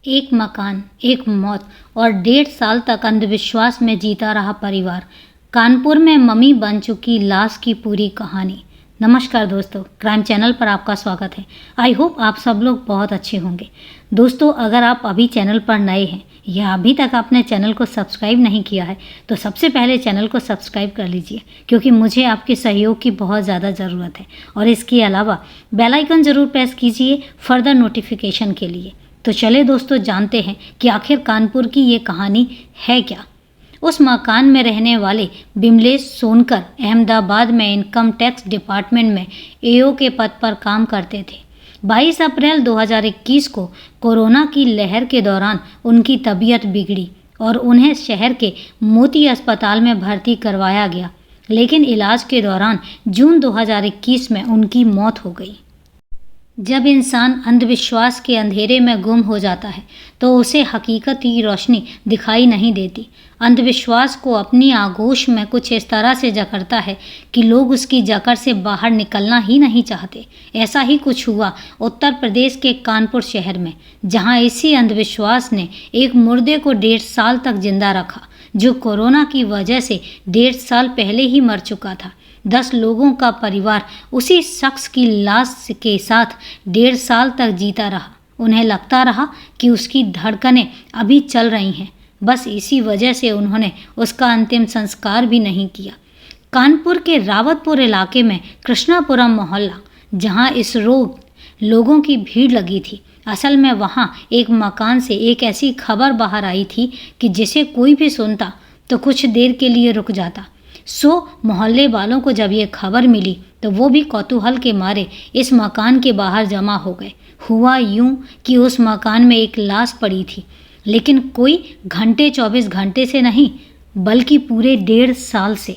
एक मकान, एक मौत और 1.5 साल तक अंधविश्वास में जीता रहा परिवार। कानपुर में मम्मी बन चुकी लाश की पूरी कहानी। नमस्कार दोस्तों, क्राइम चैनल पर आपका स्वागत है। आई होप आप सब लोग बहुत अच्छे होंगे। दोस्तों, अगर आप अभी चैनल पर नए हैं या अभी तक आपने चैनल को सब्सक्राइब नहीं किया है तो सबसे पहले चैनल को सब्सक्राइब कर लीजिए, क्योंकि मुझे आपके सहयोग की बहुत ज़्यादा ज़रूरत है। और इसके अलावा बेल आइकन ज़रूर प्रेस कीजिए फर्दर नोटिफिकेशन के लिए। तो चले दोस्तों, जानते हैं कि आखिर कानपुर की ये कहानी है क्या। उस मकान में रहने वाले बिमलेश सोनकर अहमदाबाद में इनकम टैक्स डिपार्टमेंट में एओ के पद पर काम करते थे। 22 अप्रैल 2021 को कोरोना की लहर के दौरान उनकी तबीयत बिगड़ी और उन्हें शहर के मोती अस्पताल में भर्ती करवाया गया, लेकिन इलाज के दौरान जून 2021 में उनकी मौत हो गई। जब इंसान अंधविश्वास के अंधेरे में गुम हो जाता है तो उसे हकीकत की रोशनी दिखाई नहीं देती। अंधविश्वास को अपनी आगोश में कुछ इस तरह से जकड़ता है कि लोग उसकी जकड़ से बाहर निकलना ही नहीं चाहते। ऐसा ही कुछ हुआ उत्तर प्रदेश के कानपुर शहर में, जहां इसी अंधविश्वास ने एक मुर्दे को 1.5 साल तक जिंदा रखा, जो कोरोना की वजह से 1.5 साल पहले ही मर चुका था। 10 लोगों का परिवार उसी शख्स की लाश के साथ 1.5 साल तक जीता रहा। उन्हें लगता रहा कि उसकी धड़कनें अभी चल रही हैं। बस इसी वजह से उन्होंने उसका अंतिम संस्कार भी नहीं किया। कानपुर के रावतपुर इलाके में कृष्णापुरम मोहल्ला, जहां इस रोज लोगों की भीड़ लगी थी, असल में वहां एक मकान से एक ऐसी खबर बाहर आई थी कि जिसे कोई भी सुनता तो कुछ देर के लिए रुक जाता। मोहल्ले वालों को जब ये खबर मिली तो वो भी कौतूहल के मारे इस मकान के बाहर जमा हो गए। हुआ यूं कि उस मकान में एक लाश पड़ी थी, लेकिन कोई 24 घंटे से नहीं, बल्कि पूरे 1.5 साल से।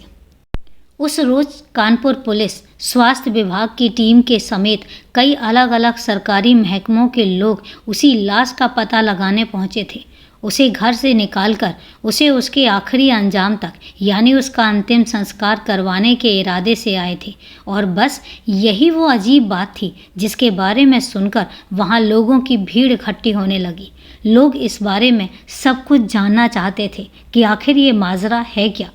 उस रोज कानपुर पुलिस, स्वास्थ्य विभाग की टीम के समेत कई अलग अलग सरकारी महकमों के लोग उसी लाश का पता लगाने पहुंचे थे। उसे घर से निकालकर उसे उसके आखिरी अंजाम तक, यानी उसका अंतिम संस्कार करवाने के इरादे से आए थे। और बस यही वो अजीब बात थी जिसके बारे में सुनकर वहाँ लोगों की भीड़ इकट्ठी होने लगी। लोग इस बारे में सब कुछ जानना चाहते थे कि आखिर ये माजरा है क्या।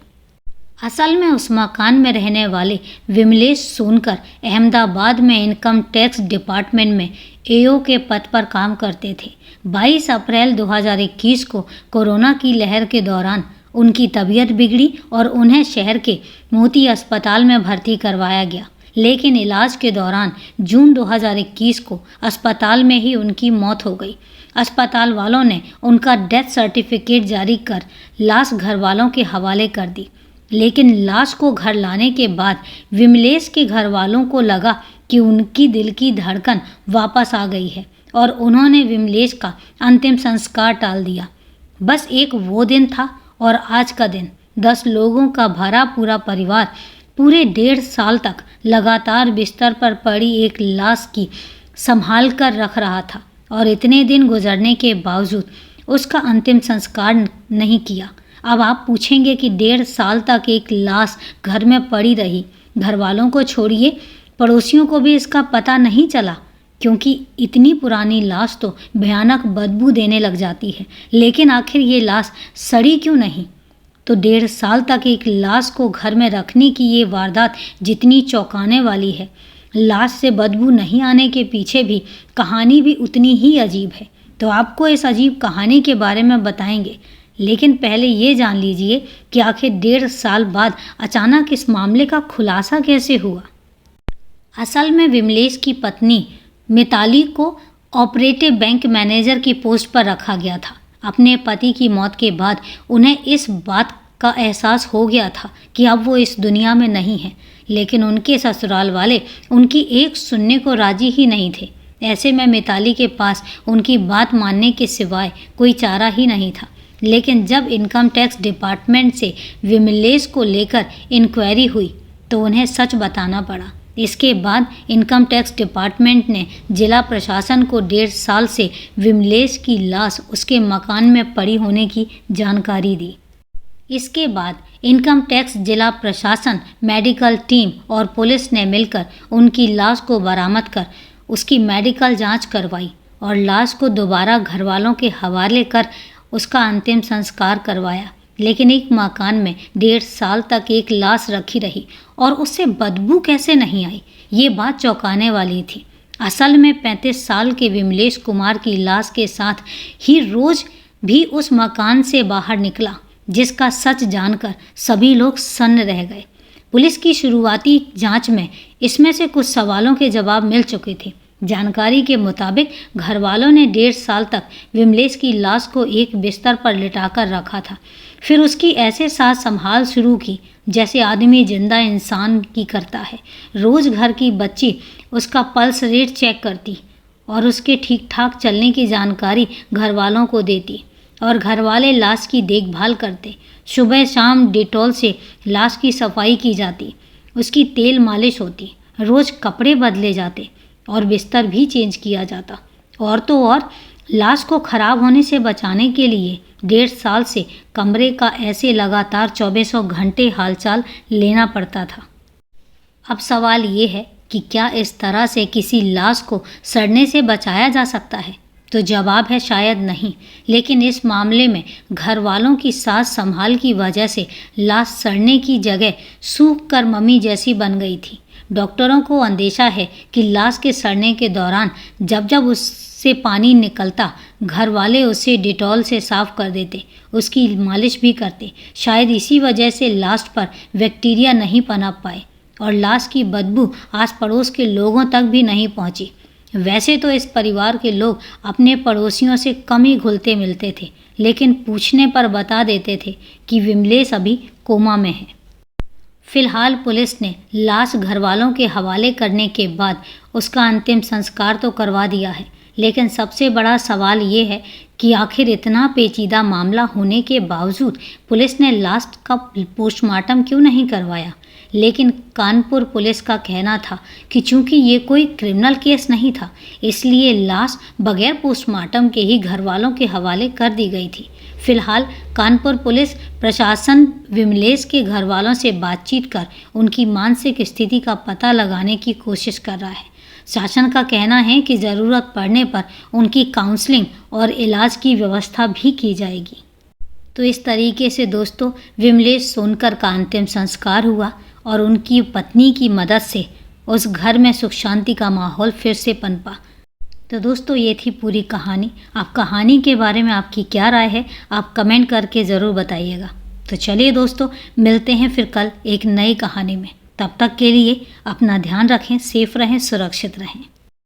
असल में उस मकान में रहने वाले विमलेश सोनकर अहमदाबाद में इनकम टैक्स डिपार्टमेंट में एओ के पद पर काम करते थे। 22 अप्रैल 2021 को कोरोना की लहर के दौरान उनकी तबीयत बिगड़ी और उन्हें शहर के मोती अस्पताल में भर्ती करवाया गया, लेकिन इलाज के दौरान जून 2021 को अस्पताल में ही उनकी मौत हो गई। अस्पताल वालों ने उनका डेथ सर्टिफिकेट जारी कर लाश घर वालों के हवाले कर दी, लेकिन लाश को घर लाने के बाद विमलेश के घर वालों को लगा कि उनकी दिल की धड़कन वापस आ गई है और उन्होंने विमलेश का अंतिम संस्कार टाल दिया। बस एक वो दिन था और आज का दिन। 10 लोगों का भरा पूरा परिवार पूरे 1.5 साल तक लगातार बिस्तर पर पड़ी एक लाश की संभाल कर रख रहा था, और इतने दिन गुजरने के बावजूद उसका अंतिम संस्कार नहीं किया। अब आप पूछेंगे कि 1.5 साल तक एक लाश घर में पड़ी रही, घर वालों को छोड़िए पड़ोसियों को भी इसका पता नहीं चला, क्योंकि इतनी पुरानी लाश तो भयानक बदबू देने लग जाती है। लेकिन आखिर ये लाश सड़ी क्यों नहीं? तो 1.5 साल तक एक लाश को घर में रखने की ये वारदात जितनी चौंकाने वाली है, लाश से बदबू नहीं आने के पीछे भी कहानी भी उतनी ही अजीब है। तो आपको इस अजीब कहानी के बारे में बताएंगे, लेकिन पहले ये जान लीजिए कि आखिर 1.5 साल बाद अचानक इस मामले का खुलासा कैसे हुआ। असल में विमलेश की पत्नी Mitali co operative bank manager की पोस्ट पर रखा गया था। अपने पति की मौत के बाद उन्हें इस बात का एहसास हो गया था कि अब वो इस दुनिया में नहीं है, लेकिन उनके ससुराल वाले उनकी एक सुनने को राजी ही नहीं थे। ऐसे में मिताली के पास उनकी बात मानने के सिवाय कोई चारा ही नहीं था। लेकिन जब इनकम टैक्स डिपार्टमेंट से विमलेश को लेकर इंक्वायरी हुई तो उन्हें सच बताना पड़ा। इसके बाद इनकम टैक्स डिपार्टमेंट ने जिला प्रशासन को 1.5 साल से विमलेश की लाश उसके मकान में पड़ी होने की जानकारी दी। इसके बाद इनकम टैक्स जिला प्रशासन, मेडिकल टीम और पुलिस ने मिलकर उनकी लाश को बरामद कर उसकी मेडिकल जांच करवाई और लाश को दोबारा घर वालों के हवाले कर उसका अंतिम संस्कार करवाया। लेकिन एक मकान में 1.5 साल तक एक लाश रखी रही और उससे बदबू कैसे नहीं आई, ये बात चौंकाने वाली थी। असल में 35 साल के विमलेश कुमार की लाश के साथ ही रोज भी उस मकान से बाहर निकला, जिसका सच जानकर सभी लोग सन्न रह गए। पुलिस की शुरुआती जांच में इसमें से कुछ सवालों के जवाब मिल चुके थे। जानकारी के मुताबिक घर वालों ने 1.5 साल तक विमलेश की लाश को एक बिस्तर पर लिटाकर रखा था। फिर उसकी ऐसे साथ संभाल शुरू की जैसे आदमी जिंदा इंसान की करता है। रोज़ घर की बच्ची उसका पल्स रेट चेक करती और उसके ठीक ठाक चलने की जानकारी घर वालों को देती और घर वाले लाश की देखभाल करते। सुबह शाम डेटॉल से लाश की सफाई की जाती, उसकी तेल मालिश होती, रोज़ कपड़े बदले जाते और बिस्तर भी चेंज किया जाता। और तो और लाश को खराब होने से बचाने के लिए 1.5 साल से कमरे का ऐसे लगातार 24 घंटे हालचाल लेना पड़ता था। अब सवाल ये है कि क्या इस तरह से किसी लाश को सड़ने से बचाया जा सकता है? तो जवाब है शायद नहीं। लेकिन इस मामले में घर वालों की साथ संभाल की वजह से लाश सड़ने की जगह सूख कर मम्मी जैसी बन गई थी। डॉक्टरों को अंदेशा है कि लाश के सड़ने के दौरान जब जब उससे पानी निकलता, घर वाले उसे डिटॉल से साफ कर देते, उसकी मालिश भी करते। शायद इसी वजह से लाश पर बैक्टीरिया नहीं पनप पाए और लाश की बदबू आस पड़ोस के लोगों तक भी नहीं पहुंची। वैसे तो इस परिवार के लोग अपने पड़ोसियों से कम ही घुलते मिलते थे, लेकिन पूछने पर बता देते थे कि विमलेश अभी कोमा में है। फिलहाल पुलिस ने लाश घर वालों के हवाले करने के बाद उसका अंतिम संस्कार तो करवा दिया है, लेकिन सबसे बड़ा सवाल ये है कि आखिर इतना पेचीदा मामला होने के बावजूद पुलिस ने लाश का पोस्टमार्टम क्यों नहीं करवाया। लेकिन कानपुर पुलिस का कहना था कि चूंकि ये कोई क्रिमिनल केस नहीं था, इसलिए लाश बगैर पोस्टमार्टम के ही घर वालों के हवाले कर दी गई थी। फिलहाल कानपुर पुलिस प्रशासन विमलेश के घर वालों से बातचीत कर उनकी मानसिक स्थिति का पता लगाने की कोशिश कर रहा है। शासन का कहना है कि ज़रूरत पड़ने पर उनकी काउंसलिंग और इलाज की व्यवस्था भी की जाएगी। तो इस तरीके से दोस्तों विमलेश सोनकर का अंतिम संस्कार हुआ और उनकी पत्नी की मदद से उस घर में सुख शांति का माहौल फिर से पनपा। तो दोस्तों ये थी पूरी कहानी। आप कहानी के बारे में आपकी क्या राय है, आप कमेंट करके ज़रूर बताइएगा। तो चलिए दोस्तों मिलते हैं फिर कल एक नई कहानी में। तब तक के लिए अपना ध्यान रखें, सेफ रहें, सुरक्षित रहें।